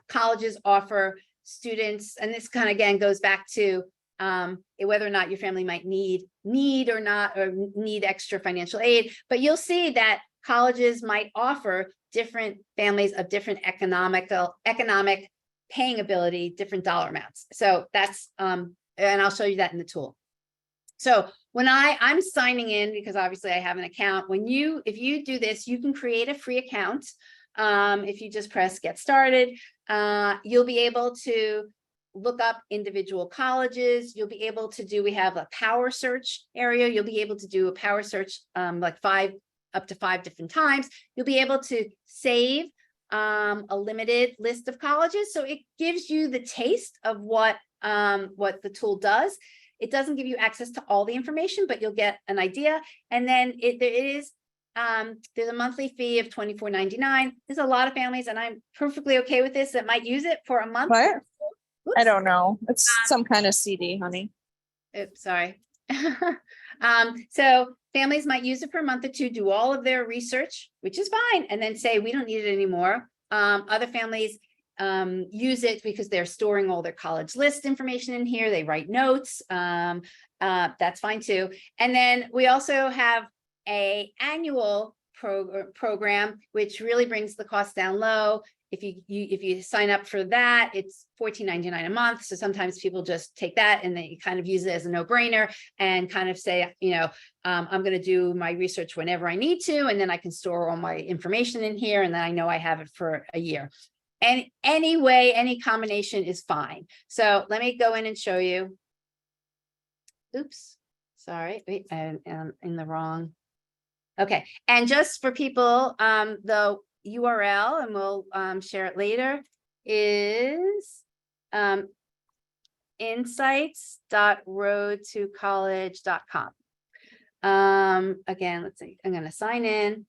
colleges offer students, and this kind of again goes back to whether or not your family might need or not, or need extra financial aid. But you'll see that colleges might offer different families of different economic paying ability, different dollar amounts. So that's, and I'll show you that in the tool. So when I'm signing in, because obviously I have an account, if you do this, you can create a free account. If you just press get started, you'll be able to look up individual colleges. You'll be able to we have a power search area. You'll be able to do a power search like up to 5 different times. You'll be able to save a limited list of colleges. So it gives you the taste of what the tool does. It doesn't give you access to all the information, but you'll get an idea. And then there's a monthly fee of $24.99. There's a lot of families, and I'm perfectly okay with this, that might use it for a month. What? Oops. I don't know. It's some kind of CD, honey. Oops, sorry. So families might use it for a month or two, do all of their research, which is fine, and then say, we don't need it anymore. Other families use it because they're storing all their college list information in here. They write notes. That's fine too. And then we also have a annual program, which really brings the cost down low. If you sign up for that, it's $14.99 a month. So sometimes people just take that and they kind of use it as a no-brainer and kind of say, I'm going to do my research whenever I need to, and then I can store all my information in here, and then I know I have it for a year. And anyway, any combination is fine. So let me go in and show you. Oops, sorry, wait, I'm in the wrong. Okay, and just for people, the URL, and we'll share it later, is insights.roadtocollege.com. Again, let's see, I'm going to sign in.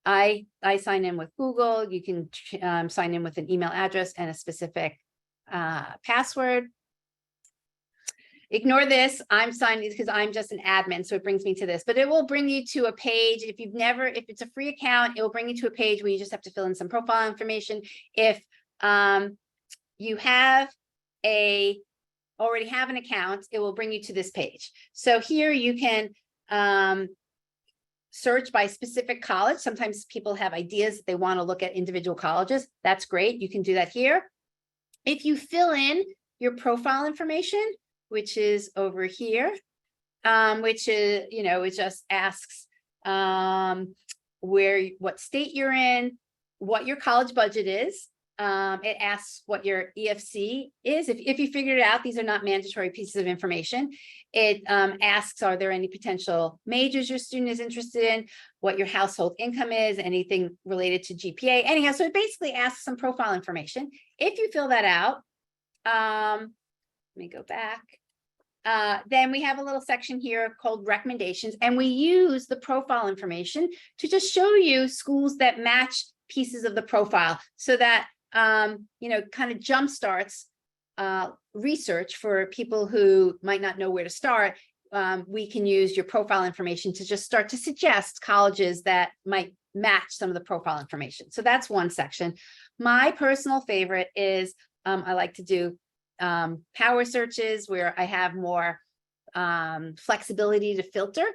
I sign in with Google. You can sign in with an email address and a specific password. Ignore this. I'm signing because I'm just an admin, so it brings me to this, but it will bring you to a page. If it's a free account, it will bring you to a page where you just have to fill in some profile information. If you already have an account, it will bring you to this page. So here you can search by specific college. Sometimes people have ideas that they want to look at individual colleges. That's great. You can do that here. If you fill in your profile information, which is over here, which is, it just asks what state you're in, what your college budget is. It asks what your EFC is. If you figured it out, these are not mandatory pieces of information. It asks, are there any potential majors your student is interested in, what your household income is, anything related to GPA. Anyhow, so it basically asks some profile information. If you fill that out, let me go back. Then we have a little section here called recommendations, and we use the profile information to just show you schools that match pieces of the profile, so that kind of jumpstarts research for people who might not know where to start. We can use your profile information to just start to suggest colleges that might match some of the profile information. So that's one section. My personal favorite is I like to do power searches, where I have more flexibility to filter,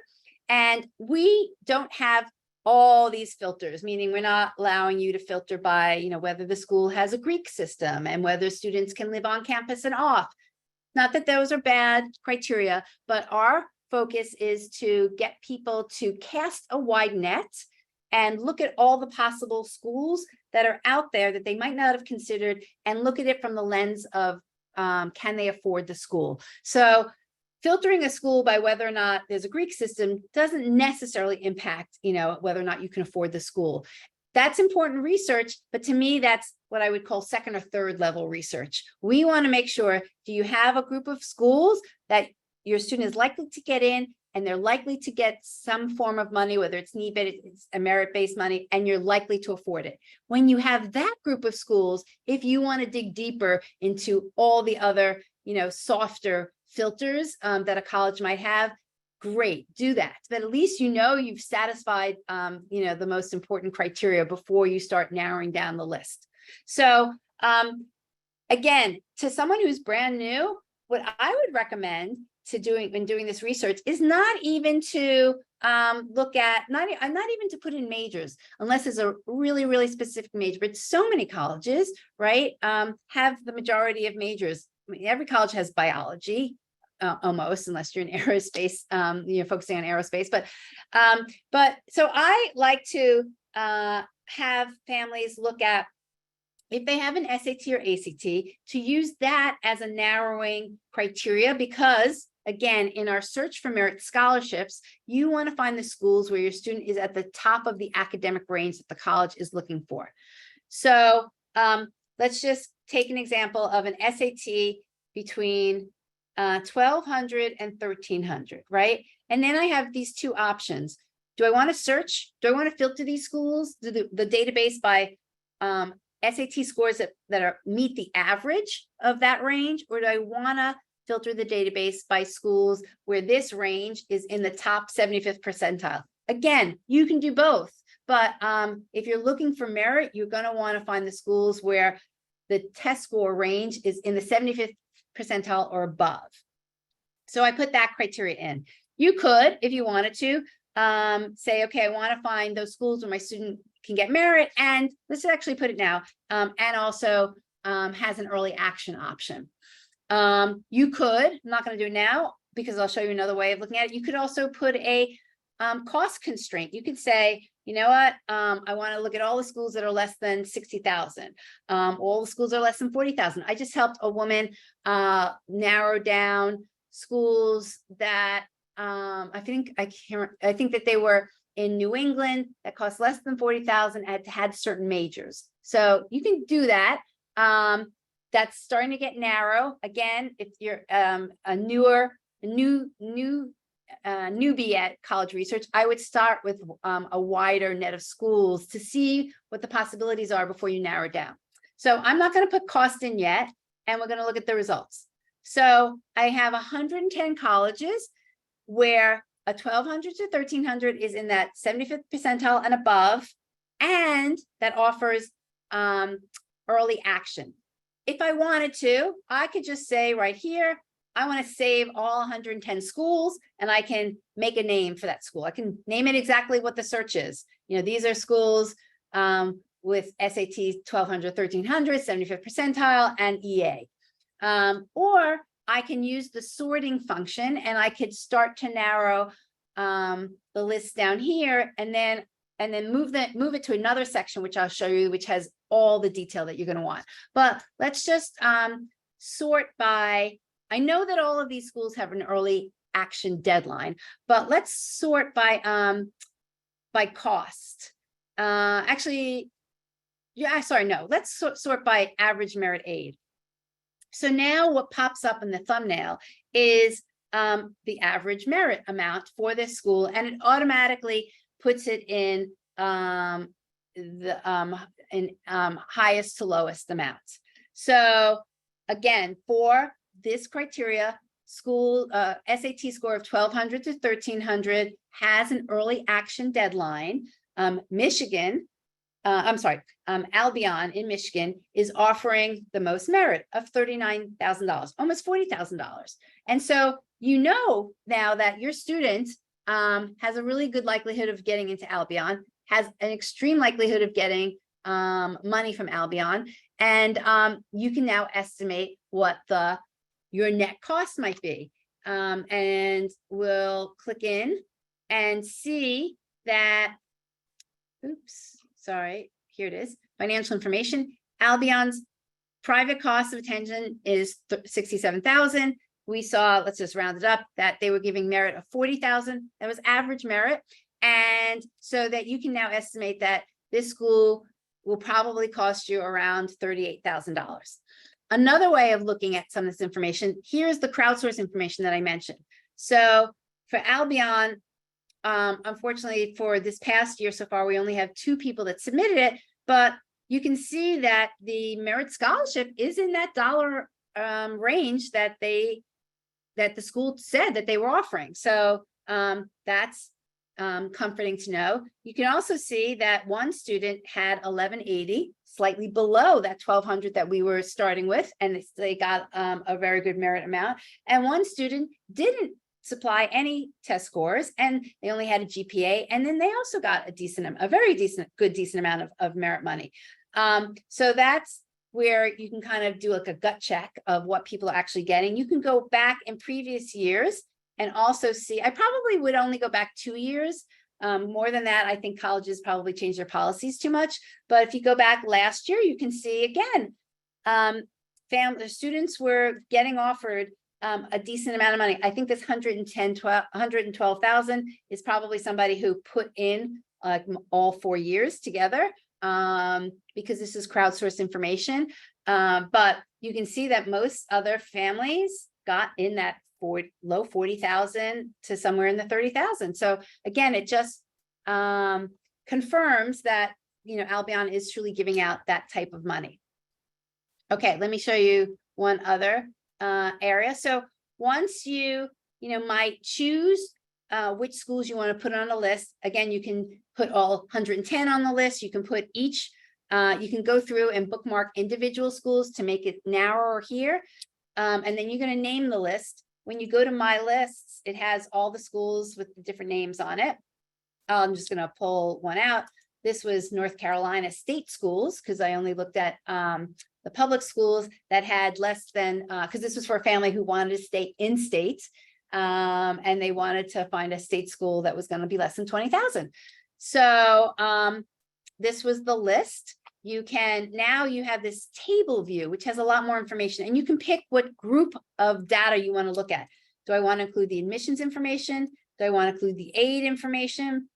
and we don't have all these filters, meaning we're not allowing you to filter by whether the school has a Greek system and whether students can live on campus and off. Not that those are bad criteria, but our focus is to get people to cast a wide net and look at all the possible schools that are out there that they might not have considered, and look at it from the lens of can they afford the school? So filtering a school by whether or not there's a Greek system doesn't necessarily impact, whether or not you can afford the school. That's important research, but to me, that's what I would call second or third level research. We want to make sure, do you have a group of schools that your student is likely to get in, and they're likely to get some form of money, whether it's need-based, it's a merit-based money, and you're likely to afford it. When you have that group of schools, if you want to dig deeper into all the other, softer filters that a college might have, great, do that. But at least you've satisfied, the most important criteria before you start narrowing down the list. So again, to someone who's brand new, what I would recommend when doing this research is not even to look at, not even to put in majors, unless it's a really, really specific major. But so many colleges, right, have the majority of majors. I mean, every college has biology, almost, unless you're in aerospace, you're focusing on aerospace. But so I like to have families look at, if they have an SAT or ACT, to use that as a narrowing criteria, because again, in our search for merit scholarships, you want to find the schools where your student is at the top of the academic range that the college is looking for. So let's just take an example of an SAT between 1,200 and 1,300, right? And then I have these two options. Do I want to search? Do I want to filter these schools, the database by SAT scores that meet the average of that range? Or do I want to filter the database by schools where this range is in the top 75th percentile? Again, you can do both, but if you're looking for merit, you're going to want to find the schools where the test score range is in the 75th percentile or above. So I put that criteria in. You could, if you wanted to, say, okay, I want to find those schools where my student can get merit, and let's actually put it now, and also has an early action option. You could, I'm not going to do it now because I'll show you another way of looking at it. You could also put a cost constraint. You could say, you know what, I want to look at all the schools that are less than 60,000. All the schools are less than 40,000. I just helped a woman narrow down schools that I think that they were in New England that cost less than 40,000 and had certain majors. So you can do that. That's starting to get narrow. Again, if you're a newbie at college research, I would start with a wider net of schools to see what the possibilities are before you narrow it down. So I'm not going to put cost in yet, and we're going to look at the results. So I have 110 colleges where a 1,200 to 1,300 is in that 75th percentile and above, and that offers early action. If I wanted to, I could just say right here, I want to save all 110 schools, and I can make a name for that school. I can name it exactly what the search is. You know, these are schools with SAT 1,200, 1,300, 75th percentile, and EA. Or I can use the sorting function, and I could start to narrow the list down here, and then move it to another section, which I'll show you, which has all the detail that you're going to want. But let's just sort by, I know that all of these schools have an early action deadline, but let's sort by cost. Actually, yeah, sorry, no, let's sort by average merit aid. So now what pops up in the thumbnail is the average merit amount for this school, and it automatically puts it in the highest to lowest amounts. So again, for this criteria, school SAT score of 1,200 to 1,300 has an early action deadline. Albion in Michigan is offering the most merit of $39,000, almost $40,000. And so you know now that your student has a really good likelihood of getting into Albion, has an extreme likelihood of getting money from Albion, and you can now estimate what your net cost might be. And we'll click in and see that, oops, sorry, here it is, financial information. Albion's private cost of attendance is $67,000. We saw, let's just round it up, that they were giving merit of $40,000. That was average merit. And so that you can now estimate that this school will probably cost you around $38,000. Another way of looking at some of this information, here's the crowdsource information that I mentioned. So for Albion, unfortunately for this past year so far, we only have 2 people that submitted it, but you can see that the merit scholarship is in that dollar range that the school said that they were offering. So that's comforting to know. You can also see that one student had 1180, slightly below that 1,200 that we were starting with, and they got a very good merit amount. And one student didn't supply any test scores, and they only had a GPA, and then they also got a very decent amount of merit money. So that's where you can kind of do like a gut check of what people are actually getting. You can go back in previous years and also see. I probably would only go back 2 years. More than that, I think colleges probably change their policies too much. But if you go back last year, you can see again, family students were getting offered a decent amount of money. I think this 112,000 is probably somebody who put in all 4 years together, because this is crowdsourced information. But you can see that most other families got in that low 40,000 to somewhere in the 30,000. So again, it just confirms that, you know, Albion is truly giving out that type of money. Okay, let me show you one other area. So once you might choose which schools you want to put on a list. Again, you can put all 110 on the list. You can put each, you can go through and bookmark individual schools to make it narrower here. And then you're going to name the list. When you go to my lists, it has all the schools with the different names on it. I'm just going to pull one out. This was North Carolina state schools, because I only looked at the public schools that had less than, because this was for a family who wanted to stay in state, and they wanted to find a state school that was going to be less than 20,000. So this was the list. You can, now you have this table view, which has a lot more information, and you can pick what group of data you want to look at. Do I want to include the admissions information? Do I want to include the aid information?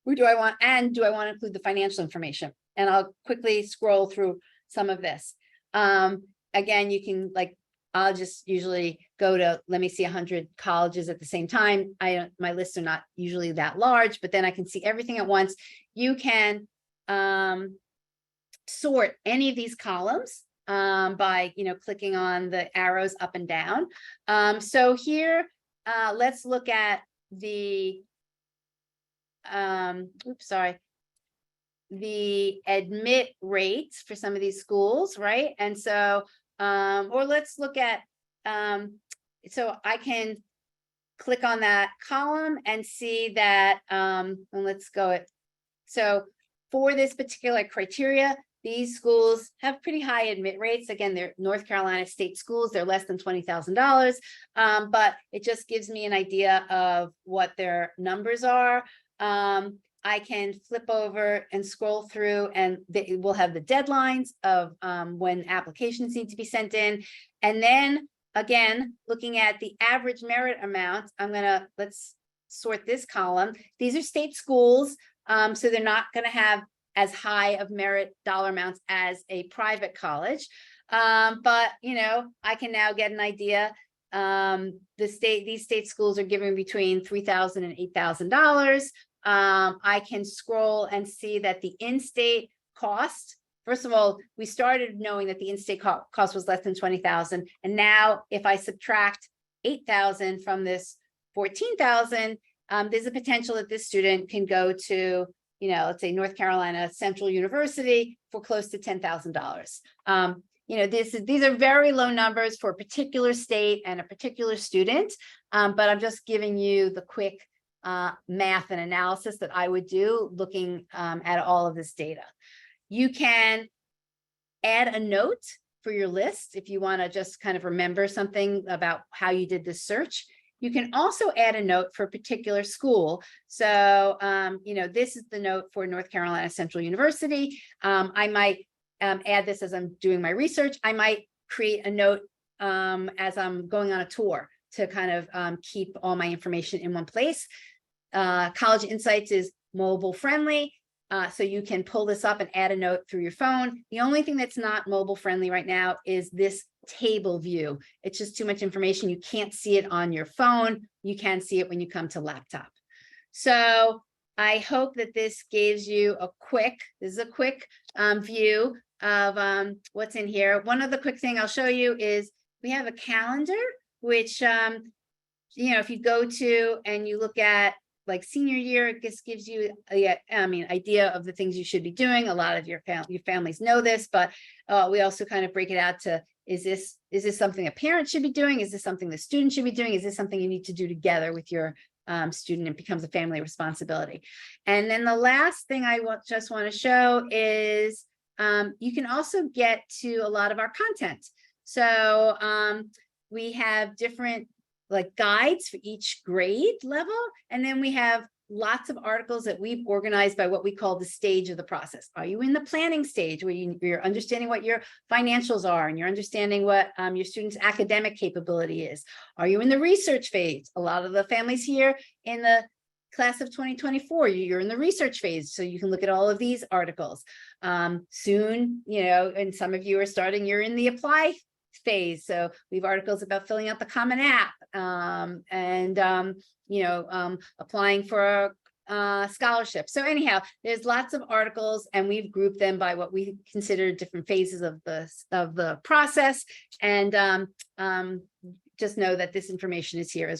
Or do I want to include the financial information? And I'll quickly scroll through some of this. Again, you can, like, I'll just usually go to, let me see 100 colleges at the same time. My lists are not usually that large, but then I can see everything at once. You can sort any of these columns by, clicking on the arrows up and down. So here, let's look at the, the admit rates for some of these schools, right? And so, or let's look at, so I can click on that column and see that, and let's go it. So for this particular criteria, these schools have pretty high admit rates. Again, they're North Carolina state schools. They're less than $20,000, but it just gives me an idea of what their numbers are. I can flip over and scroll through, and it will have the deadlines of when applications need to be sent in. And then again, looking at the average merit amount, let's sort this column. These are state schools, so they're not going to have as high of merit dollar amounts as a private college. But, I can now get an idea. These state schools are giving between $3,000 and $8,000. I can scroll and see that the in-state cost, first of all, we started knowing that the in-state cost was less than 20,000. And now if I subtract 8,000 from this 14,000, there's a potential that this student can go to, let's say North Carolina Central University for close to $10,000. These are very low numbers for a particular state and a particular student, but I'm just giving you the quick math and analysis that I would do looking at all of this data. You can add a note for your list if you want to just kind of remember something about how you did this search. You can also add a note for a particular school. So, this is the note for North Carolina Central University. I might add this as I'm doing my research. I might create a note as I'm going on a tour to kind of keep all my information in one place. College Insights is mobile friendly, so you can pull this up and add a note through your phone. The only thing that's not mobile friendly right now is this table view. It's just too much information. You can't see it on your phone. You can see it when you come to laptop. So I hope that this gives you a quick view of what's in here. One other quick thing I'll show you is we have a calendar, which, if you go to and you look at like senior year, it just gives you idea of the things you should be doing. A lot of your families know this, but we also kind of break it out to, is this something a parent should be doing? Is this something the student should be doing? Is this something you need to do together with your student? It becomes a family responsibility. And then the last thing I just want to show is you can also get to a lot of our content. So we have different like guides for each grade level, and then we have lots of articles that we've organized by what we call the stage of the process. Are you in the planning stage where you're understanding what your financials are and you're understanding what your students' academic capability is? Are you in the research phase? A lot of the families here in the class of 2024, you're in the research phase, so you can look at all of these articles. Soon, and some of you are starting, you're in the apply phase. So we have articles about filling out the Common App and applying for a scholarship. So anyhow, there's lots of articles, and we've grouped them by what we consider different phases of the process. And just know that this information is here as well.